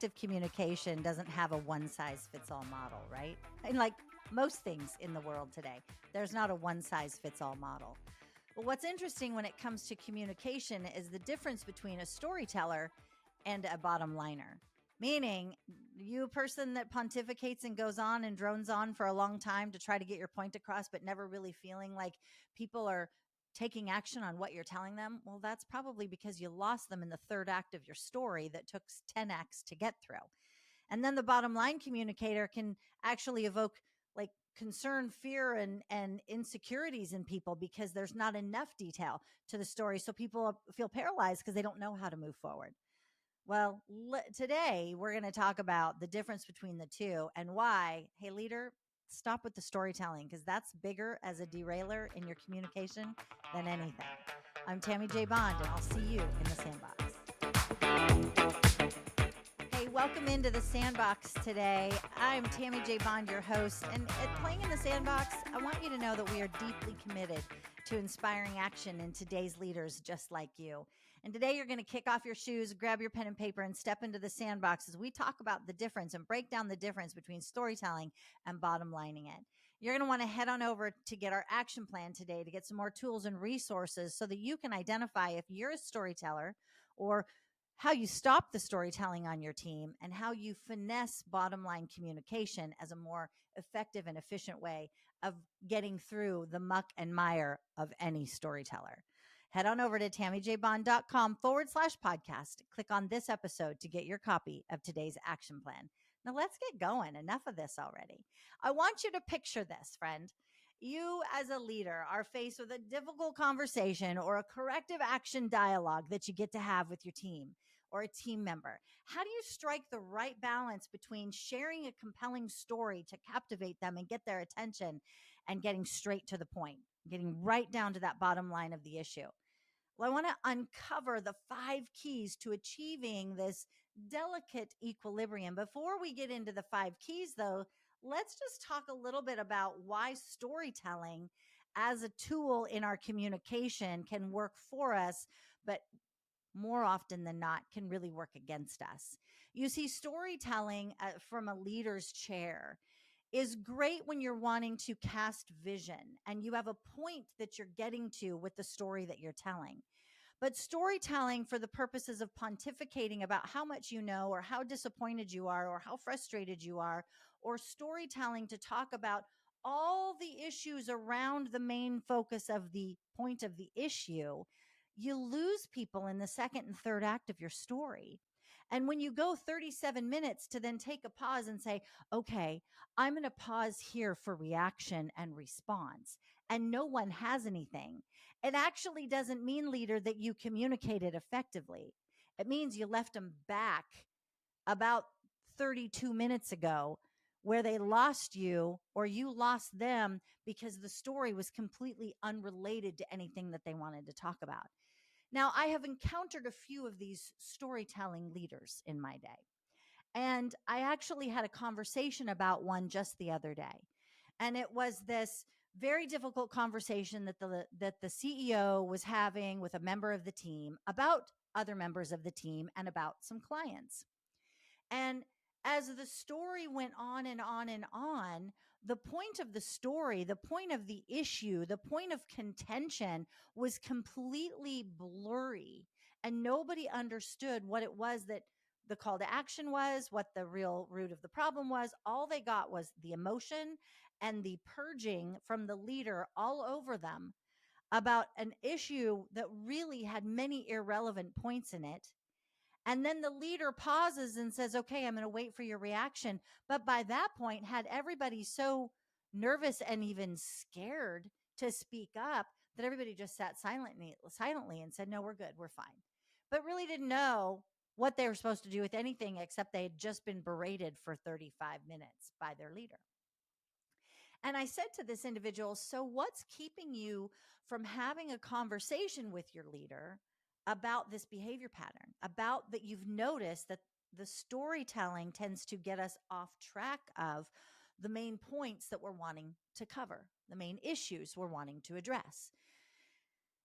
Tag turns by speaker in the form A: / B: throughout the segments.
A: effective communication doesn't have a one size fits all model, right? And like most things in the world today, there's not a one size fits all model. But what's interesting when it comes to communication is the difference between a storyteller and a bottom liner. Meaning, you person that pontificates and goes on and drones on for a long time to try to get your point across, but never really feeling like people are taking action on what you're telling them. Well, that's probably because you lost them in the third act of your story that took 10 acts to get through. And then the bottom line communicator can actually evoke like concern, fear, and insecurities in people because there's not enough detail to the story. So people feel paralyzed because they don't know how to move forward. Well, today we're going to talk about the difference between the two and why, hey, leader, stop with the storytelling because that's bigger as a derailer in your communication than anything. I'm Tammy J. Bond, and I'll see you in the sandbox. Hey, welcome into the sandbox today. I'm Tammy J. Bond, your host. And at Playing in the Sandbox, I want you to know that we are deeply committed to inspiring action in today's leaders just like you. And today you're going to kick off your shoes, grab your pen and paper, and step into the sandbox as we talk about the difference and break down the difference between storytelling and bottom lining it. You're going to want to head on over to get our action plan today to get some more tools and resources so that you can identify if you're a storyteller or how you stop the storytelling on your team and how you finesse bottom line communication as a more effective and efficient way of getting through the muck and mire of any storyteller. Head on over to tammyjbond.com/podcast. Click on this episode to get your copy of today's action plan. Now let's get going. Enough of this already. I want you to picture this, friend. You as a leader are faced with a difficult conversation or a corrective action dialogue that you get to have with your team or a team member. How do you strike the right balance between sharing a compelling story to captivate them and get their attention and getting straight to the point, getting right down to that bottom line of the issue? Well, I want to uncover the 5 keys to achieving this delicate equilibrium. Before we get into the 5 keys, though, let's just talk a little bit about why storytelling as a tool in our communication can work for us, but more often than not can really work against us. You see, storytelling from a leader's chair is great when you're wanting to cast vision and you have a point that you're getting to with the story that you're telling. But storytelling for the purposes of pontificating about how much you know or how disappointed you are or how frustrated you are, or storytelling to talk about all the issues around the main focus of the point of the issue, you lose people in the second and third act of your story. And when you go 37 minutes to then take a pause and say, okay, I'm going to pause here for reaction and response, and no one has anything, it actually doesn't mean, leader, that you communicated effectively. It means you left them back about 32 minutes ago where they lost you or you lost them because the story was completely unrelated to anything that they wanted to talk about. Now, I have encountered a few of these storytelling leaders in my day. And I actually had a conversation about one just the other day. And it was this very difficult conversation that the CEO was having with a member of the team about other members of the team and about some clients. And as the story went on and on and on, the point of the story, the point of the issue, the point of contention was completely blurry. And nobody understood what it was that the call to action was, what the real root of the problem was. All they got was the emotion and the purging from the leader all over them about an issue that really had many irrelevant points in it. And then the leader pauses and says, okay, I'm going to wait for your reaction. But by that point, had everybody so nervous and even scared to speak up that everybody just sat silently and said, no, we're good. We're fine. But really didn't know what they were supposed to do with anything except they had just been berated for 35 minutes by their leader. And I said to this individual, so what's keeping you from having a conversation with your leader about this behavior pattern, about that you've noticed that the storytelling tends to get us off track of the main points that we're wanting to cover, the main issues we're wanting to address?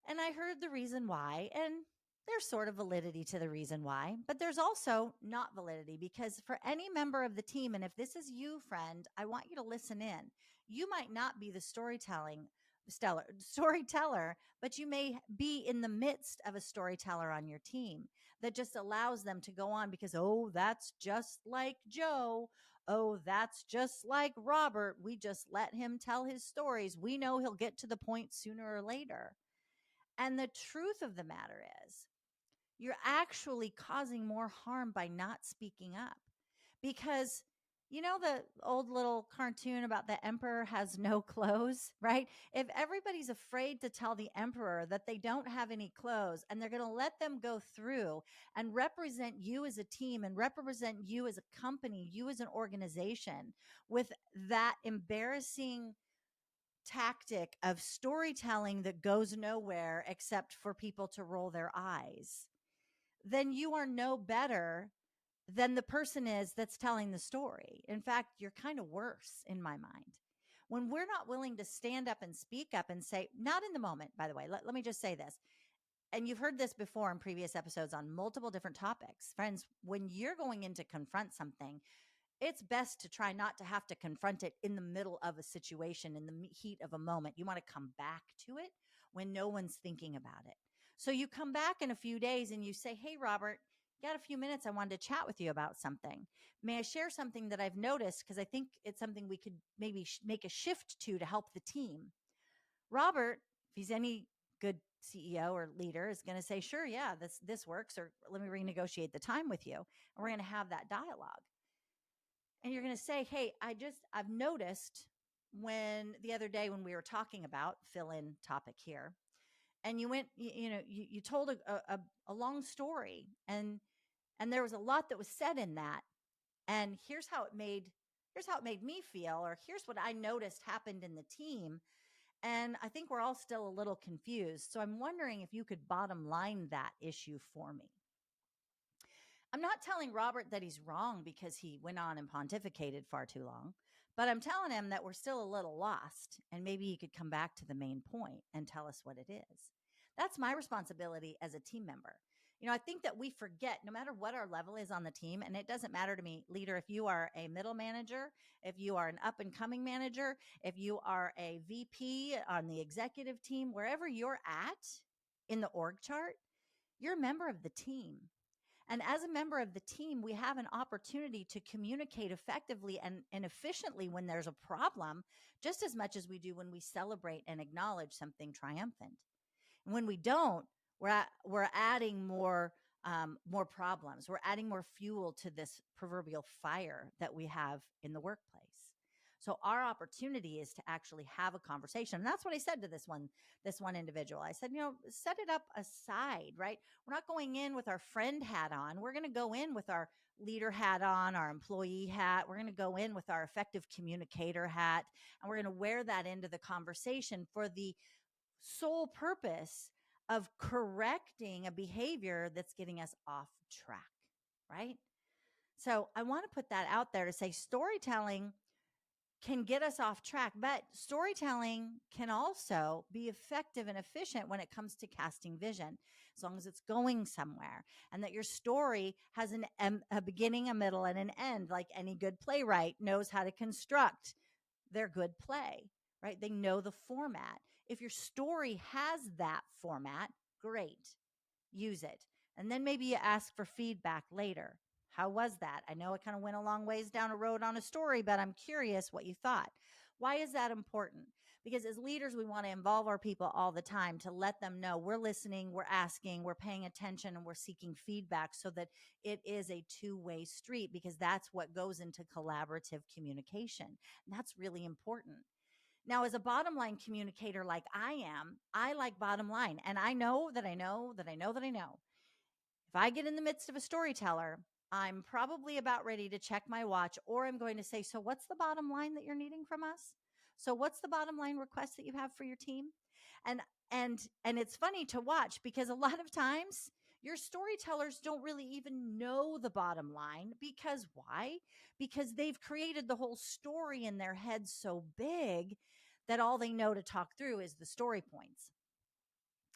A: And I heard the reason why, and There's sort of validity to the reason why, but there's also not validity because for any member of the team, and if this is you, friend, I want you to listen in. You might not be the storyteller, but you may be in the midst of a storyteller on your team that just allows them to go on because, oh, that's just like Joe. Oh, that's just like Robert. We just let him tell his stories. We know he'll get to the point sooner or later. And the truth of the matter is, you're actually causing more harm by not speaking up. Because you know the old little cartoon about the emperor has no clothes, right? If everybody's afraid to tell the emperor that they don't have any clothes and they're going to let them go through and represent you as a team and represent you as a company, you as an organization with that embarrassing tactic of storytelling that goes nowhere except for people to roll their eyes, then you are no better than the person is that's telling the story. In fact, you're kind of worse in my mind. When we're not willing to stand up and speak up and say, not in the moment, by the way, let me just say this. And you've heard this before in previous episodes on multiple different topics. Friends, when you're going in to confront something, it's best to try not to have to confront it in the middle of a situation, in the heat of a moment. You want to come back to it when no one's thinking about it. So you come back in a few days and you say, hey, Robert, you got a few minutes? I wanted to chat with you about something. May I share something that I've noticed? Because I think it's something we could maybe make a shift to help the team. Robert, if he's any good CEO or leader, is going to say, sure, yeah, this works, or let me renegotiate the time with you. And we're going to have that dialogue. And you're going to say, hey, I've noticed when the other day when we were talking about fill in topic here, and you went, you told a long story, and there was a lot that was said in that. And here's how it made me feel, or here's what I noticed happened in the team. And I think we're all still a little confused. So I'm wondering if you could bottom line that issue for me. I'm not telling Robert that he's wrong because he went on and pontificated far too long, but I'm telling him that we're still a little lost and maybe he could come back to the main point and tell us what it is. That's my responsibility as a team member. I think that we forget no matter what our level is on the team, and it doesn't matter to me, leader, if you are a middle manager, if you are an up and coming manager, if you are a VP on the executive team, wherever you're at in the org chart, you're a member of the team. And as a member of the team, we have an opportunity to communicate effectively and efficiently when there's a problem, just as much as we do when we celebrate and acknowledge something triumphant. And when we don't, we're adding more problems. We're adding more fuel to this proverbial fire that we have in the workplace. So our opportunity is to actually have a conversation. And that's what I said to this one individual. I said, set it up aside, right? We're not going in with our friend hat on. We're going to go in with our leader hat on, our employee hat. We're going to go in with our effective communicator hat, and we're going to wear that into the conversation for the sole purpose of correcting a behavior that's getting us off track, right? So I want to put that out there to say storytelling can get us off track, but storytelling can also be effective and efficient when it comes to casting vision, as long as it's going somewhere and that your story has a beginning, a middle, and an end, like any good playwright knows how to construct their good play, right? They know the format. If your story has that format, great, use it. And then maybe you ask for feedback later. How was that? I know it kind of went a long ways down a road on a story, but I'm curious what you thought. Why is that important? Because as leaders, we want to involve our people all the time to let them know we're listening, we're asking, we're paying attention, and we're seeking feedback so that it is a two-way street, because that's what goes into collaborative communication. And that's really important. Now, as a bottom line communicator like I am, I like bottom line. And I know that I know that I know that I know. If I get in the midst of a storyteller, I'm probably about ready to check my watch, or I'm going to say, so what's the bottom line that you're needing from us? So what's the bottom line request that you have for your team? And it's funny to watch because a lot of times your storytellers don't really even know the bottom line. Because why? Because they've created the whole story in their head so big that all they know to talk through is the story points.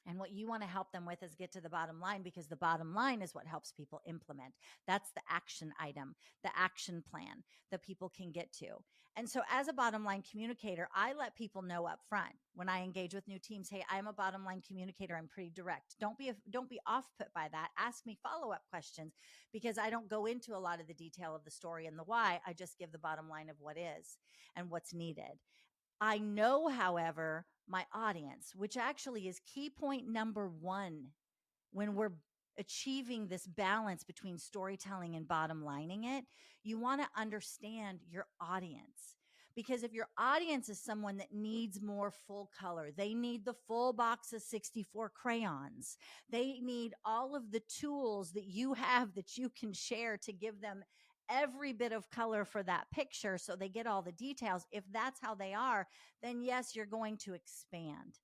A: And what you want to help them with is get to the bottom line, because the bottom line is what helps people implement. That's the action item, the action plan that people can get to. And so as a bottom line communicator, I let people know up front when I engage with new teams, hey, I'm a bottom line communicator. I'm pretty direct. Don't be off put by that. Ask me follow-up questions, because I don't go into a lot of the detail of the story and the why. I just give the bottom line of what is and what's needed. I know, however, my audience, which actually is key point number one when we're achieving this balance between storytelling and bottom lining it, you want to understand your audience. Because if your audience is someone that needs more full color, they need the full box of 64 crayons, they need all of the tools that you have that you can share to give them every bit of color for that picture so they get all the details. If that's how they are, then yes, you're going to expand.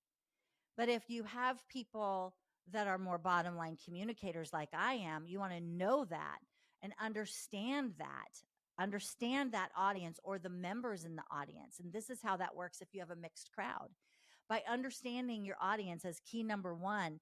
A: But if you have people that are more bottom line communicators like I am, you want to know that and understand that audience or the members in the audience. And this is how that works if you have a mixed crowd. By understanding your audience as key number one,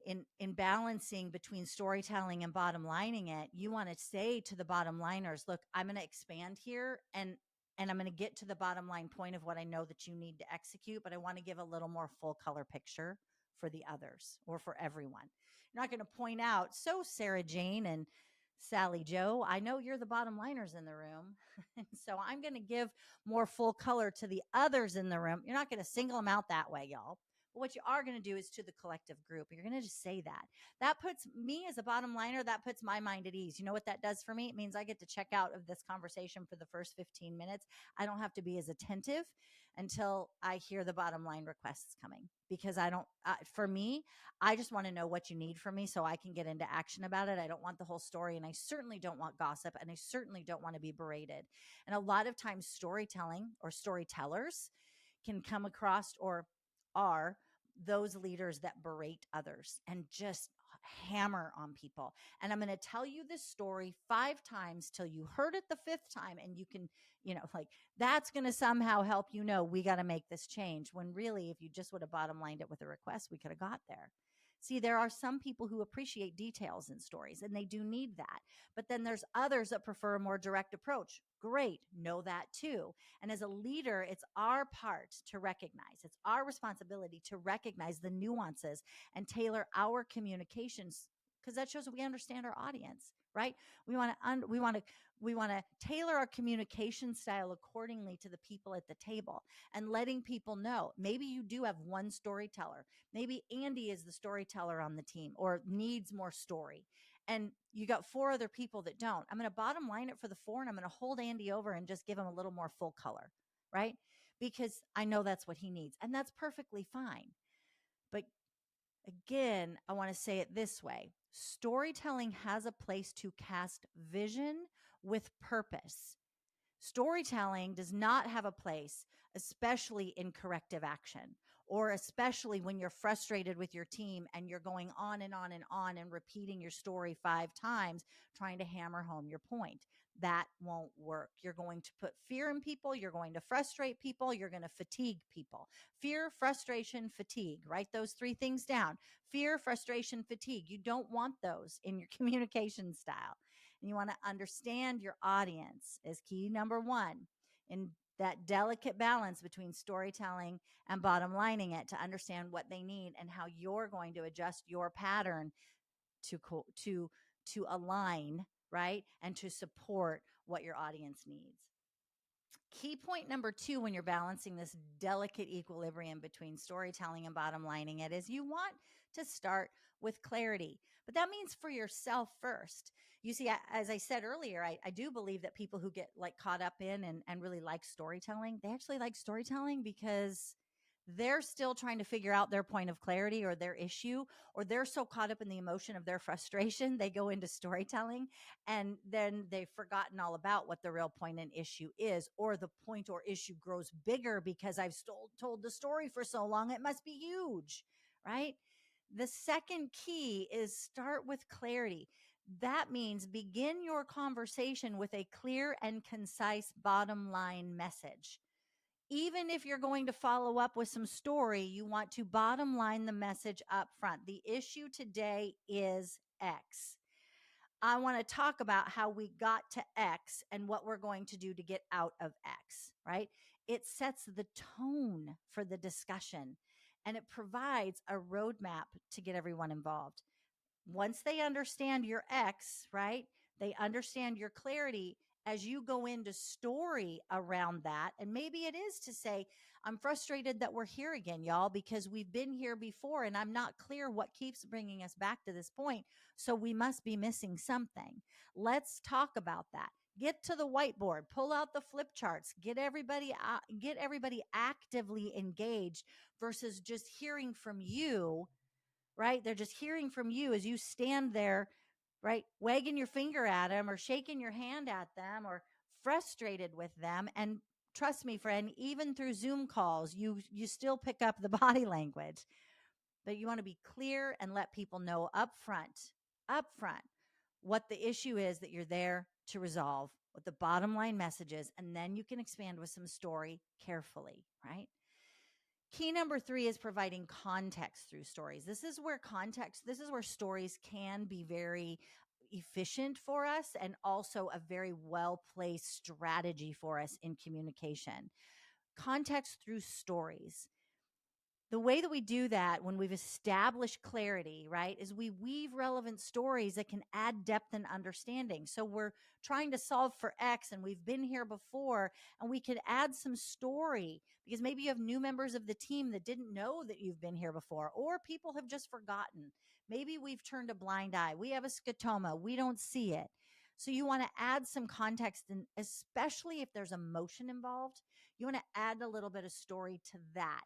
A: in balancing between storytelling and bottom lining it, you want to say to the bottom liners, look, I'm going to expand here, and I'm going to get to the bottom line point of what I know that you need to execute, but I want to give a little more full color picture for the others or for everyone. You're not going to point out, so Sarah Jane and Sally Joe, I know you're the bottom liners in the room. And so I'm going to give more full color to the others in the room. You're not going to single them out that way, y'all. But what you are going to do is to the collective group. You're going to just say that. That puts me as a bottom liner, that puts my mind at ease. You know what that does for me? It means I get to check out of this conversation for the first 15 minutes. I don't have to be as attentive until I hear the bottom line requests coming, because I don't, for me, I just want to know what you need from me so I can get into action about it. I don't want the whole story, and I certainly don't want gossip, and I certainly don't want to be berated. And a lot of times storytelling or storytellers can come across or are those leaders that berate others and just hammer on people. And I'm going to tell you this story 5 times till you heard it the 5th time. And you can, like, that's going to somehow help we got to make this change. When really, if you just would have bottom lined it with a request, we could have got there. See, there are some people who appreciate details in stories, and they do need that. But then there's others that prefer a more direct approach. Great. Know that too. And as a leader, it's our part to recognize, it's our responsibility to recognize the nuances and tailor our communications, because that shows that we understand our audience, right? We want to tailor our communication style accordingly to the people at the table, and letting people know maybe you do have one storyteller. Maybe Andy is the storyteller on the team or needs more story, and you got 4 other people that don't. I'm going to bottom line it for the 4, and I'm going to hold Andy over and just give him a little more full color, right? Because I know that's what he needs, and that's perfectly fine. But again, I want to say it this way. Storytelling has a place to cast vision with purpose. Storytelling does not have a place, especially in corrective action, or especially when you're frustrated with your team and you're going on and on and on and repeating your story 5 times, trying to hammer home your point. That won't work. You're going to put fear in people. You're going to frustrate people. You're going to fatigue people. Fear, frustration, fatigue. Write those 3 things down. Fear, frustration, fatigue. You don't want those in your communication style. And you want to understand your audience is key number 1 in that delicate balance between storytelling and bottom lining it, to understand what they need and how you're going to adjust your pattern to align, right? And to support what your audience needs. Key point number 2, when you're balancing this delicate equilibrium between storytelling and bottom lining it, is you want to start with clarity. But that means for yourself first. You see, as I said earlier, I do believe that people who get like caught up in and really like storytelling, they actually like storytelling because they're still trying to figure out their point of clarity or their issue, or they're so caught up in the emotion of their frustration, they go into storytelling, and then they've forgotten all about what the real point and issue is, or the point or issue grows bigger because I've told the story for so long, it must be huge, right? The second key is start with clarity. That means begin your conversation with a clear and concise bottom line message. Even if you're going to follow up with some story, you want to bottom line the message up front. The issue today is X. I want to talk about how we got to X and what we're going to do to get out of X, right? It sets the tone for the discussion and it provides a roadmap to get everyone involved. Once they understand your X, right? They understand your clarity as you go into story around that. And maybe it is to say, I'm frustrated that we're here again, y'all, because we've been here before and I'm not clear what keeps bringing us back to this point. So we must be missing something. Let's talk about that. Get to the whiteboard, pull out the flip charts, get everybody actively engaged versus just hearing from you, right? They're just hearing from you as you stand there, right? Wagging your finger at them or shaking your hand at them or frustrated with them. And trust me, friend, even through Zoom calls, you still pick up the body language. But you want to be clear and let people know up front, what the issue is that you're there to resolve, what the bottom line message is, and then you can expand with some story carefully, right? Key number 3 is providing context through stories. This is where stories can be very efficient for us and also a very well placed strategy for us in communication. Context through stories. The way that we do that when we've established clarity, right, is we weave relevant stories that can add depth and understanding. So we're trying to solve for X and we've been here before, and we could add some story because maybe you have new members of the team that didn't know that you've been here before, or people have just forgotten. Maybe we've turned a blind eye. We have a scotoma. We don't see it. So you want to add some context, and especially if there's emotion involved, you want to add a little bit of story to that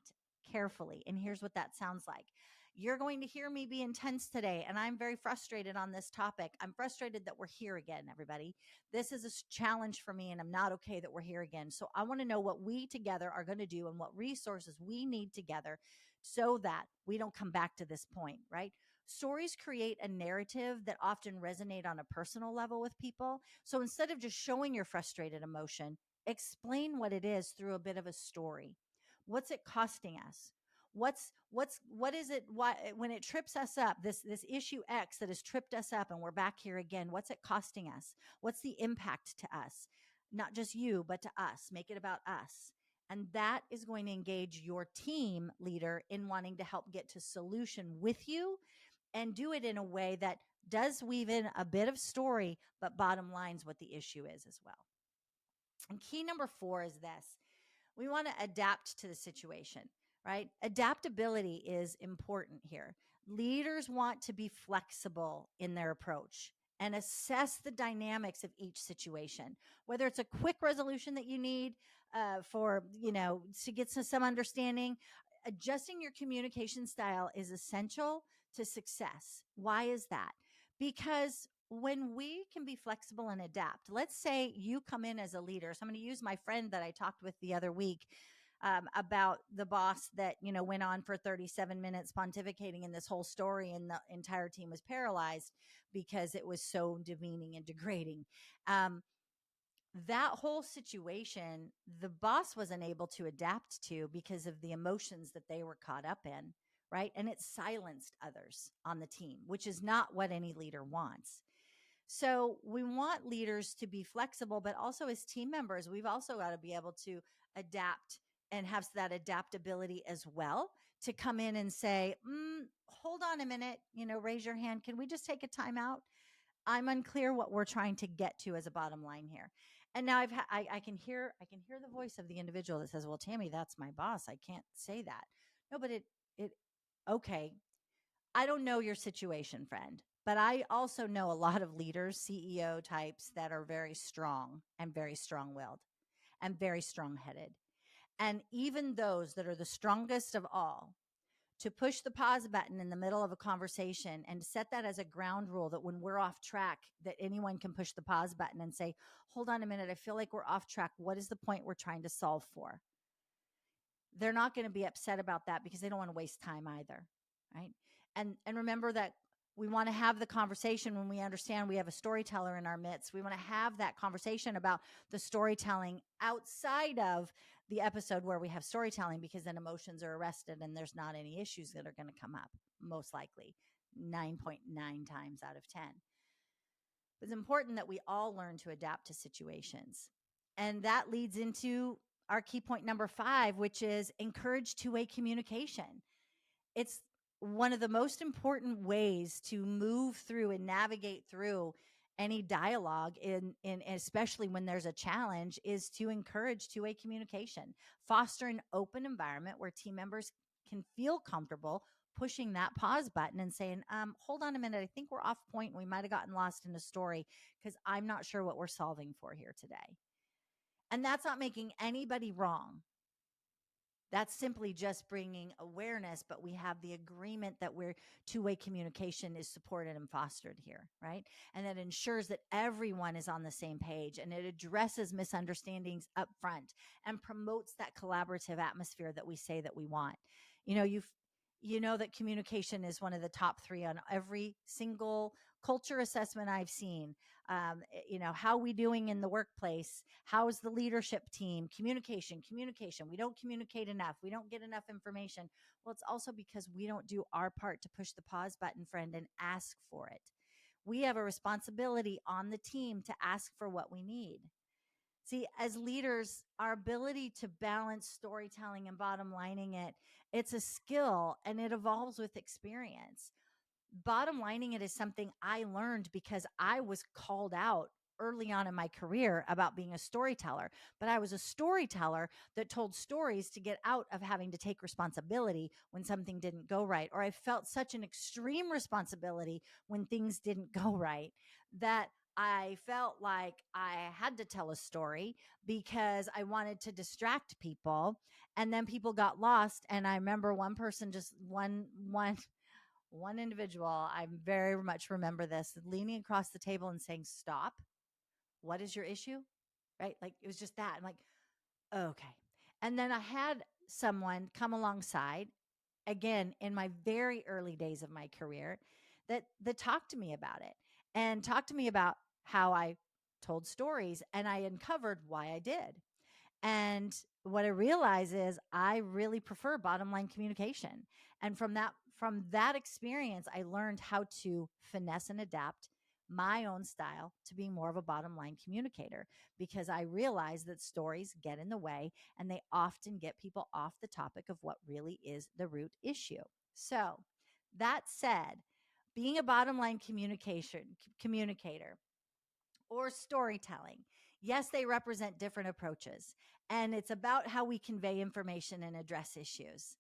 A: carefully. And here's what that sounds like. You're going to hear me be intense today, and I'm very frustrated on this topic. I'm frustrated that we're here again, everybody. This is a challenge for me, and I'm not okay that we're here again. So I want to know what we together are going to do and what resources we need together so that we don't come back to this point, right? Stories create a narrative that often resonate on a personal level with people. So instead of just showing your frustrated emotion, explain what it is through a bit of a story. What's it costing us? What is it, why, when it trips us up, this issue X that has tripped us up and we're back here again, what's it costing us? What's the impact to us? Not just you, but to us. Make it about us. And that is going to engage your team leader in wanting to help get to solution with you and do it in a way that does weave in a bit of story, but bottom lines what the issue is as well. And key number 4 is this. We want to adapt to the situation, right? Adaptability is important here. Leaders want to be flexible in their approach and assess the dynamics of each situation, whether it's a quick resolution that you need for, to get some understanding. Adjusting your communication style is essential to success. Why is that? Because when we can be flexible and adapt, let's say you come in as a leader. So I'm going to use my friend that I talked with the other week about the boss that, went on for 37 minutes pontificating in this whole story, and the entire team was paralyzed because it was so demeaning and degrading. That whole situation, the boss wasn't able to adapt to because of the emotions that they were caught up in, right? And it silenced others on the team, which is not what any leader wants. So we want leaders to be flexible, but also as team members, we've also got to be able to adapt and have that adaptability as well, to come in and say, hold on a minute, raise your hand. Can we just take a time out? I'm unclear what we're trying to get to as a bottom line here. And now I can hear the voice of the individual that says, well, Tammy, that's my boss. I can't say that. No, but okay. I don't know your situation, friend, but I also know a lot of leaders, CEO types that are very strong and very strong willed and very strong headed. And even those that are the strongest of all, to push the pause button in the middle of a conversation and set that as a ground rule that when we're off track, that anyone can push the pause button and say, hold on a minute, I feel like we're off track. What is the point we're trying to solve for? They're not going to be upset about that because they don't want to waste time either, right? And remember that we want to have the conversation when we understand we have a storyteller in our midst. We want to have that conversation about the storytelling outside of the episode where we have storytelling, because then emotions are arrested and there's not any issues that are going to come up, most likely 9.9 times out of 10. It's important that we all learn to adapt to situations. And that leads into our key point number 5, which is encourage two-way communication. It's one of the most important ways to move through and navigate through any dialogue in especially when there's a challenge, is to encourage two-way communication. Foster an open environment where team members can feel comfortable pushing that pause button and saying, hold on a minute, I think we're off point and we might have gotten lost in a story because I'm not sure what we're solving for here today. And that's not making anybody wrong. That's simply just bringing awareness, but we have the agreement that we're two-way communication is supported and fostered here, right? And that ensures that everyone is on the same page, and it addresses misunderstandings up front and promotes that collaborative atmosphere that we say that we want. You know, you know that communication is one of the top 3 on every single culture assessment I've seen. You know, how we doing in the workplace? How is the leadership team? Communication. We don't communicate enough. We don't get enough information. Well, it's also because we don't do our part to push the pause button, friend, and ask for it. We have a responsibility on the team to ask for what we need. See, as leaders, our ability to balance storytelling and bottom lining it, it's a skill and it evolves with experience. Bottom lining it is something I learned because I was called out early on in my career about being a storyteller, but I was a storyteller that told stories to get out of having to take responsibility when something didn't go right, or I felt such an extreme responsibility when things didn't go right that I felt like I had to tell a story because I wanted to distract people, and then people got lost. And I remember one person, just one individual, I very much remember this, leaning across the table and saying, "Stop. What is your issue?" Right? Like, it was just that. I'm like, okay. And then I had someone come alongside, again, in my very early days of my career, that talked to me about it and talked to me about how I told stories, and I uncovered why I did. And what I realize is I really prefer bottom line communication. And from that experience, I learned how to finesse and adapt my own style to being more of a bottom line communicator, because I realized that stories get in the way and they often get people off the topic of what really is the root issue. So, that said, being a bottom line communicator or storytelling, yes, they represent different approaches, and it's about how we convey information and address issues.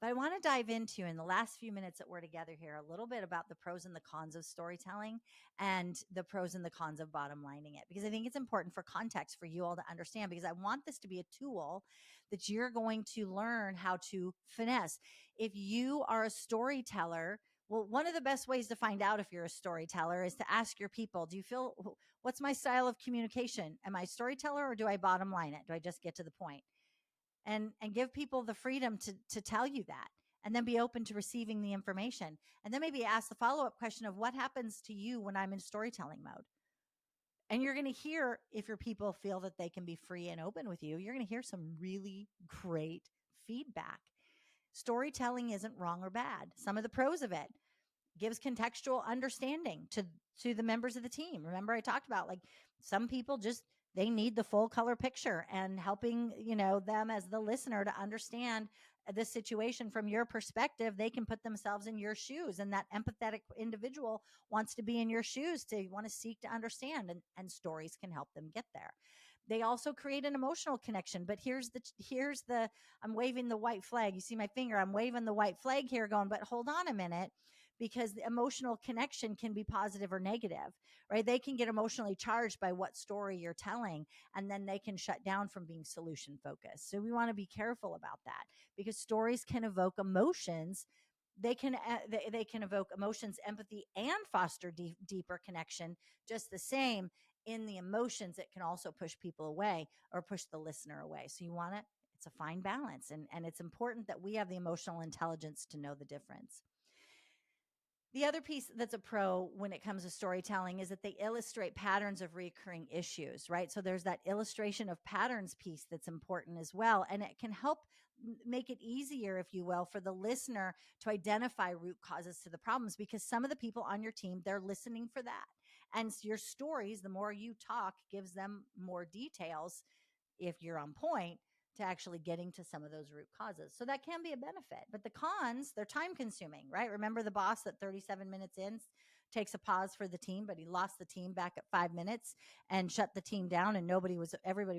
A: But I want to dive into, in the last few minutes that we're together here, a little bit about the pros and the cons of storytelling and the pros and the cons of bottom lining it, because I think it's important for context for you all to understand, because I want this to be a tool that you're going to learn how to finesse. If you are a storyteller, well, one of the best ways to find out if you're a storyteller is to ask your people, do you feel, what's my style of communication? Am I a storyteller, or do I bottom line it? Do I just get to the point? And give people the freedom to tell you that, and then be open to receiving the information. And then maybe ask the follow-up question of, what happens to you when I'm in storytelling mode? And you're going to hear, if your people feel that they can be free and open with you, you're going to hear some really great feedback. Storytelling isn't wrong or bad. Some of the pros of it: gives contextual understanding to the members of the team. Remember, I talked about, like, some people just, they need the full color picture, and helping, them as the listener to understand this situation from your perspective. They can put themselves in your shoes, and that empathetic individual wants to be in your shoes, to want to seek to understand, and stories can help them get there. They also create an emotional connection. But here's the I'm waving the white flag. You see my finger? I'm waving the white flag here, going, but hold on a minute, because the emotional connection can be positive or negative, right? They can get emotionally charged by what story you're telling, and then they can shut down from being solution focused. So we want to be careful about that, because stories can evoke emotions. They can evoke emotions, empathy, and foster deeper connection. Just the same, in the emotions, it can also push people away or push the listener away. So it's a fine balance, and it's important that we have the emotional intelligence to know the difference. The other piece that's a pro when it comes to storytelling is that they illustrate patterns of recurring issues, right? So there's that illustration of patterns piece that's important as well. And it can help make it easier, if you will, for the listener to identify root causes to the problems, because some of the people on your team, they're listening for that. And your stories, the more you talk, gives them more details if you're on point to actually getting to some of those root causes. So that can be a benefit. But the cons, they're time consuming, right? Remember the boss that 37 minutes in takes a pause for the team, but he lost the team back at 5 minutes and shut the team down, and everybody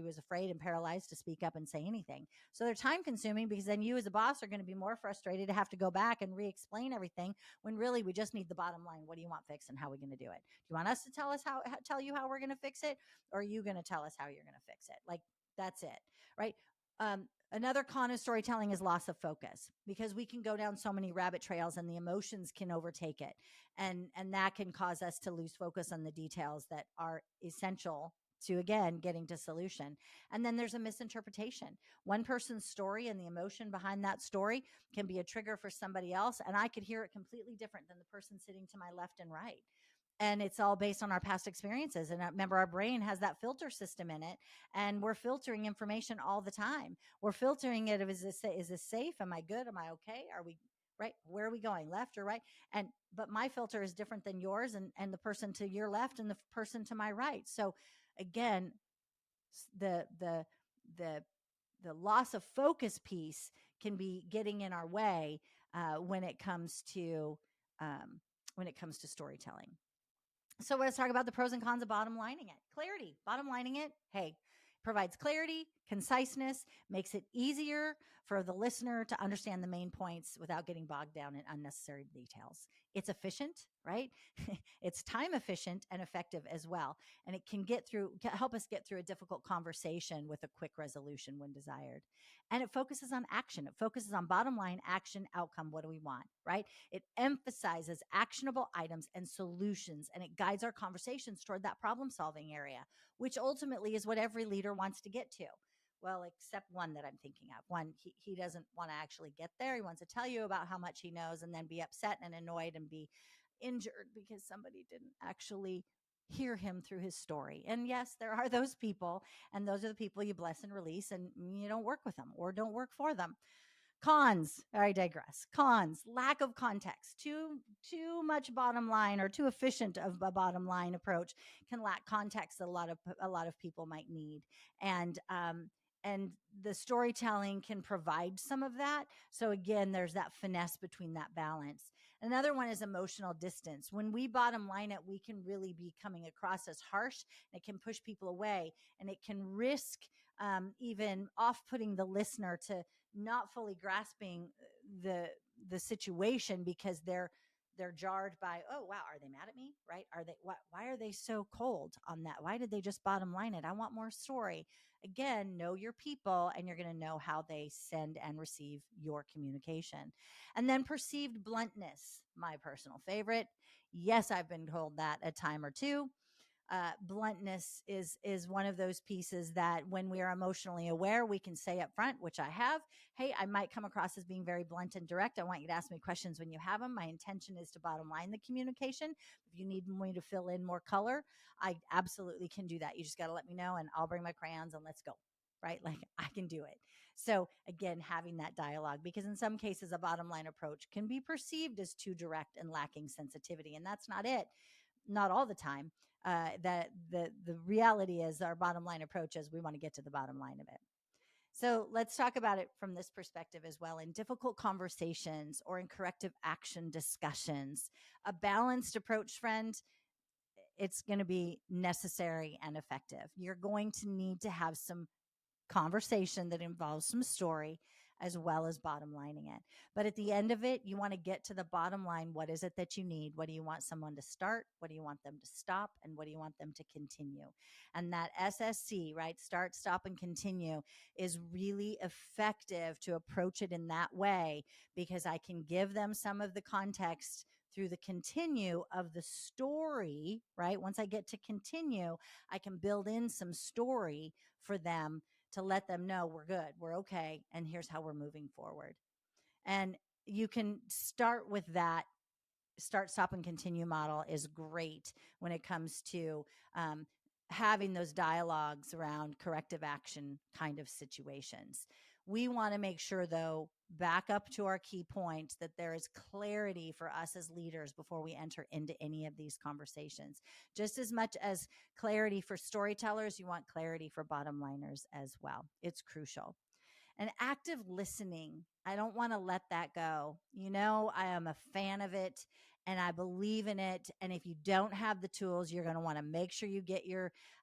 A: was afraid and paralyzed to speak up and say anything. So they're time consuming, because then you as a boss are going to be more frustrated to have to go back and re-explain everything, when really we just need the bottom line. What do you want fixed and how are we going to do it? Do you want us to tell you how we're going to fix it? Or are you going to tell us how you're going to fix it? Like, that's it, right? Another con of storytelling is loss of focus, because we can go down so many rabbit trails and the emotions can overtake it. And that can cause us to lose focus on the details that are essential to, again, getting to solution. And then there's a misinterpretation. One person's story and the emotion behind that story can be a trigger for somebody else. And I could hear it completely different than the person sitting to my left and right. And it's all based on our past experiences. And remember, our brain has that filter system in it, and we're filtering information all the time. We're filtering it. Is this safe? Am I good? Am I okay? Are we right? Where are we going? Left or right? But my filter is different than yours, and the person to your left and the person to my right. So again, the the the the loss of focus piece can be getting in our way when it comes to um, storytelling. So let's talk about the pros and cons of bottom lining it. Clarity. Bottom lining it, hey, provides clarity, conciseness, makes it easier for the listener to understand the main points without getting bogged down in unnecessary details. It's efficient, right? It's time efficient and effective as well. And it can help us get through a difficult conversation with a quick resolution when desired. And it focuses on action. It focuses on bottom line, action, outcome. What do we want, right? It emphasizes actionable items and solutions, and it guides our conversations toward that problem solving area, which ultimately is what every leader wants to get to. Well, except one that I'm thinking of. One, he doesn't want to actually get there. He wants to tell you about how much he knows and then be upset and annoyed and be injured because somebody didn't actually hear him through his story. And yes, there are those people, and those are the people you bless and release, and you don't work with them or don't work for them. Cons, I digress. Cons, lack of context. Too much bottom line, or too efficient of a bottom line approach can lack context that a lot of people might need. And the storytelling can provide some of that. So again, there's that finesse between that balance. Another one is emotional distance. When we bottom line it, we can really be coming across as harsh, and it can push people away, and it can risk even off-putting the listener to not fully grasping the the situation, because they're jarred by, oh wow, are they mad at me, right? Why are they so cold on that? Why did they just bottom line it? I want more story. Again, know your people, and you're going to know how they send and receive your communication. And then perceived bluntness, my personal favorite. Yes, I've been told that a time or two. Bluntness is one of those pieces that when we are emotionally aware, we can say up front, which I have. Hey, I might come across as being very blunt and direct. I want you to ask me questions when you have them. My intention is to bottom line the communication. If you need me to fill in more color, I absolutely can do that. You just got to let me know, and I'll bring my crayons and let's go. Right? Like, I can do it. So again, having that dialogue, because in some cases, a bottom line approach can be perceived as too direct and lacking sensitivity. And that's not it. Not all the time. That the reality is, our bottom line approach is we want to get to the bottom line of it. So let's talk about it from this perspective as well. In difficult conversations or in corrective action discussions, a balanced approach, friend, it's going to be necessary and effective. You're going to need to have some conversation that involves some story, as well as bottom lining it. But at the end of it, you want to get to the bottom line. What is it that you need? What do you want someone to start? What do you want them to stop? And what do you want them to continue? And that SSC, right? Start, stop, and continue, is really effective to approach it in that way, because I can give them some of the context through the continue of the story, right? Once I get to continue, I can build in some story for them to let them know we're good, we're okay, and here's how we're moving forward. And you can start with that start, stop, and continue model is great when it comes to um, having those dialogues around corrective action kind of situations. We want to make sure, though, back up to our key point, that there is clarity for us as leaders before we enter into any of these conversations. Just as much as clarity for storytellers, you want clarity for bottom liners as well. It's crucial. And active listening, I don't want to let that go. You know, I am a fan of it and I believe in it. And if you don't have the tools, you're going to want to make sure you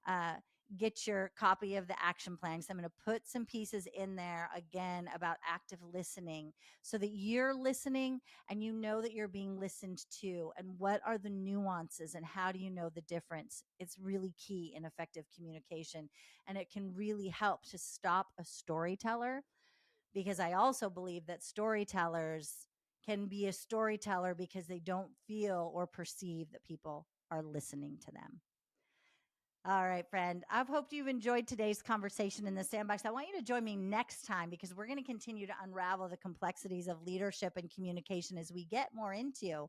A: uh, get your copy of the action plan. So I'm going to put some pieces in there again about active listening so that you're listening and you know that you're being listened to, and what are the nuances and how do you know the difference. It's really key in effective communication, and it can really help to stop a storyteller, because I also believe that storytellers can be a storyteller because they don't feel or perceive that people are listening to them. All right, friend. I've hoped you've enjoyed today's conversation in the sandbox. I want you to join me next time, because we're going to continue to unravel the complexities of leadership and communication as we get more into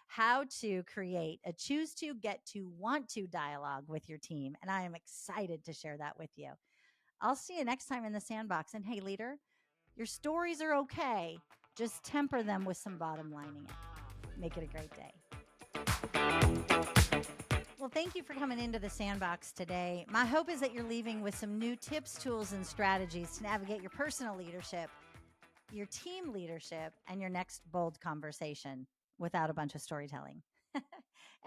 A: how to create a choose to, get to, want to dialogue with your team. And I am excited to share that with you. I'll see you next time in the sandbox. And hey, leader, your stories are okay. Just temper them with some bottom lining it. Make it a great day. Well, thank you for coming into the sandbox today. My hope is that you're leaving with some new tips, tools, and strategies to navigate your personal leadership, your team leadership, and your next bold conversation without a bunch of storytelling.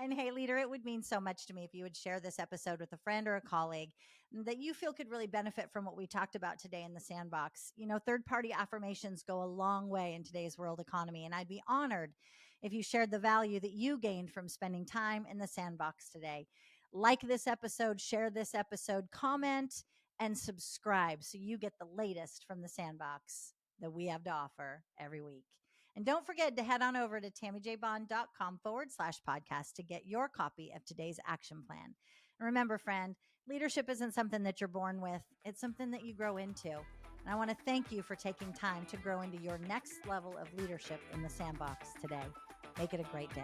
A: And hey, leader, it would mean so much to me if you would share this episode with a friend or a colleague that you feel could really benefit from what we talked about today in the sandbox. You know, third-party affirmations go a long way in today's world economy, and I'd be honored if you shared the value that you gained from spending time in the sandbox today. Like this episode, share this episode, comment, and subscribe so you get the latest from the sandbox that we have to offer every week. And don't forget to head on over to tammyjbond.com/podcast to get your copy of today's action plan. And remember, friend, leadership isn't something that you're born with. It's something that you grow into. And I want to thank you for taking time to grow into your next level of leadership in the sandbox today. Make it a great day.